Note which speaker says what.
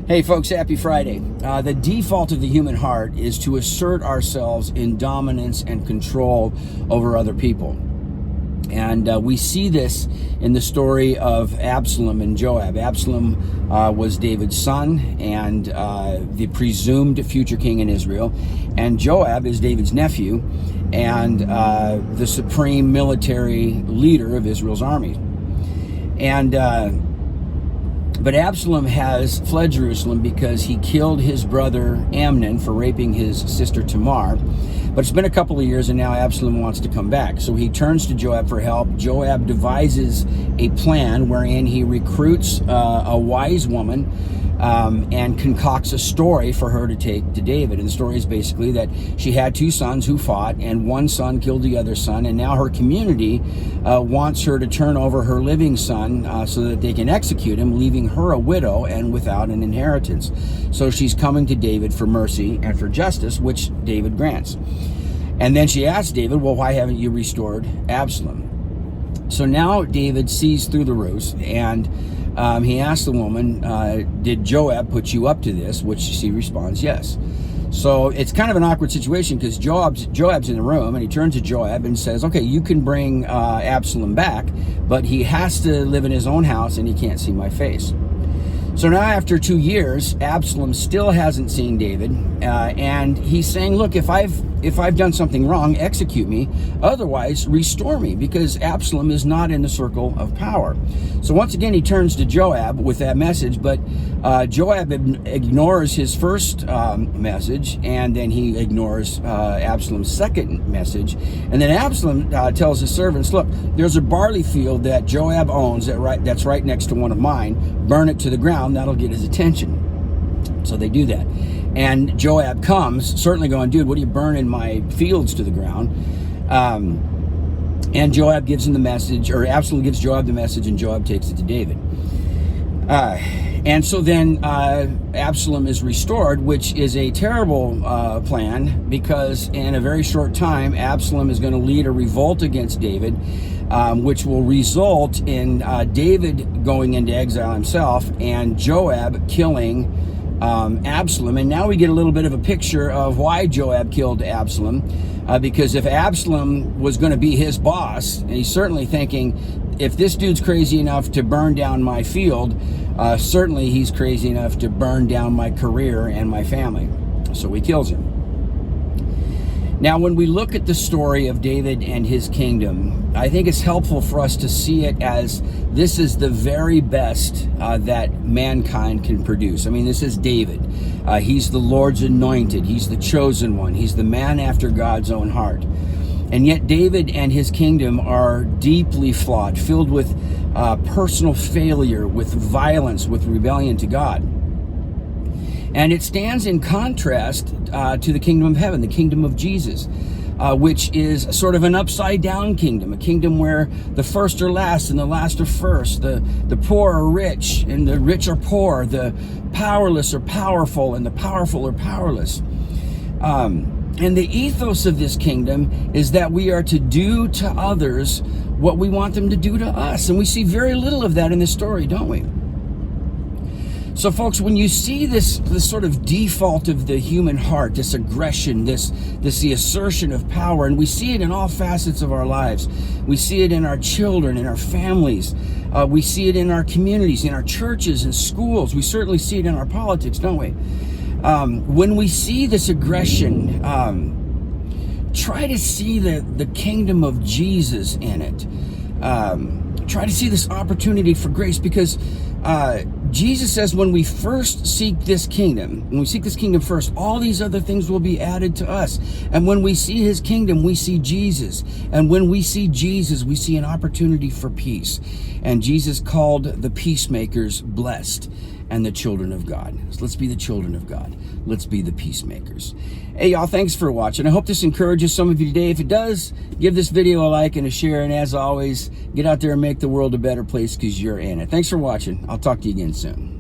Speaker 1: Hey folks, happy Friday. The default of the human heart is to assert ourselves in dominance and control over other people. And we see this in the story of Absalom and Joab. Absalom was David's son and the presumed future king in Israel. And Joab is David's nephew and the supreme military leader of Israel's army. But Absalom has fled Jerusalem because he killed his brother Amnon for raping his sister Tamar. But it's been a couple of years and now Absalom wants to come back. So he turns to Joab for help. Joab devises a plan wherein he recruits a wise woman and concocts a story for her to take to David. And the story is basically that she had two sons who fought, and one son killed the other son, and now her community wants her to turn over her living son so that they can execute him, leaving her a widow and without an inheritance. So she's coming to David for mercy and for justice, which David grants. And then she asks David, well, why haven't you restored Absalom? So now David sees through the ruse, and he asks the woman, did Joab put you up to this? Which she responds, yes. So it's kind of an awkward situation because Joab's in the room, and he turns to Joab and says, okay, you can bring Absalom back, but he has to live in his own house and he can't see my face. So now after 2 years, Absalom still hasn't seen David, and he's saying, look, if I've done something wrong, execute me. Otherwise, restore me, because Absalom is not in the circle of power. So once again, he turns to Joab with that message, but Joab ignores his first message, and then he ignores Absalom's second message. And then Absalom tells his servants, look, there's a barley field that Joab owns that's right next to one of mine. Burn it to the ground. That'll get his attention. So they do that. And Joab comes, certainly going, dude, what are you burning my fields to the ground? And Joab gives him the message, or Absalom gives Joab the message, and Joab takes it to David. And so then Absalom is restored, which is a terrible plan, because in a very short time, Absalom is going to lead a revolt against David, which will result in David going into exile himself and Joab killing Absalom. And now we get a little bit of a picture of why Joab killed Absalom, because if Absalom was going to be his boss, and he's certainly thinking, if this dude's crazy enough to burn down my field, certainly he's crazy enough to burn down my career and my family. So he kills him. Now, when we look at the story of David and his kingdom, I think it's helpful for us to see it as this is the very best that mankind can produce. I mean, this is David. He's the Lord's anointed. He's the chosen one. He's the man after God's own heart. And yet David and his kingdom are deeply flawed, filled with personal failure, with violence, with rebellion to God. And it stands in contrast to the kingdom of heaven, the kingdom of Jesus, which is sort of an upside down kingdom, a kingdom where the first are last and the last are first, the poor are rich and the rich are poor, the powerless are powerful and the powerful are powerless. And the ethos of this kingdom is that we are to do to others what we want them to do to us. And we see very little of that in this story, don't we? So folks, when you see this sort of default of the human heart, this aggression, this the assertion of power, and we see it in all facets of our lives. We see it in our children, in our families. We see it in our communities, in our churches and schools. We certainly see it in our politics, don't we? When we see this aggression, try to see the kingdom of Jesus in it. Try to see this opportunity for grace, because Jesus says when we first seek this kingdom, when we seek this kingdom first, all these other things will be added to us. And when we see his kingdom, we see Jesus. And when we see Jesus, we see an opportunity for peace. And Jesus called the peacemakers blessed and the children of God. So let's be the children of God. Let's be the peacemakers. Hey, y'all, thanks for watching. I hope this encourages some of you today. If it does, give this video a like and a share. And as always, get out there and make the world a better place, because you're in it. Thanks for watching. I'll talk to you again soon.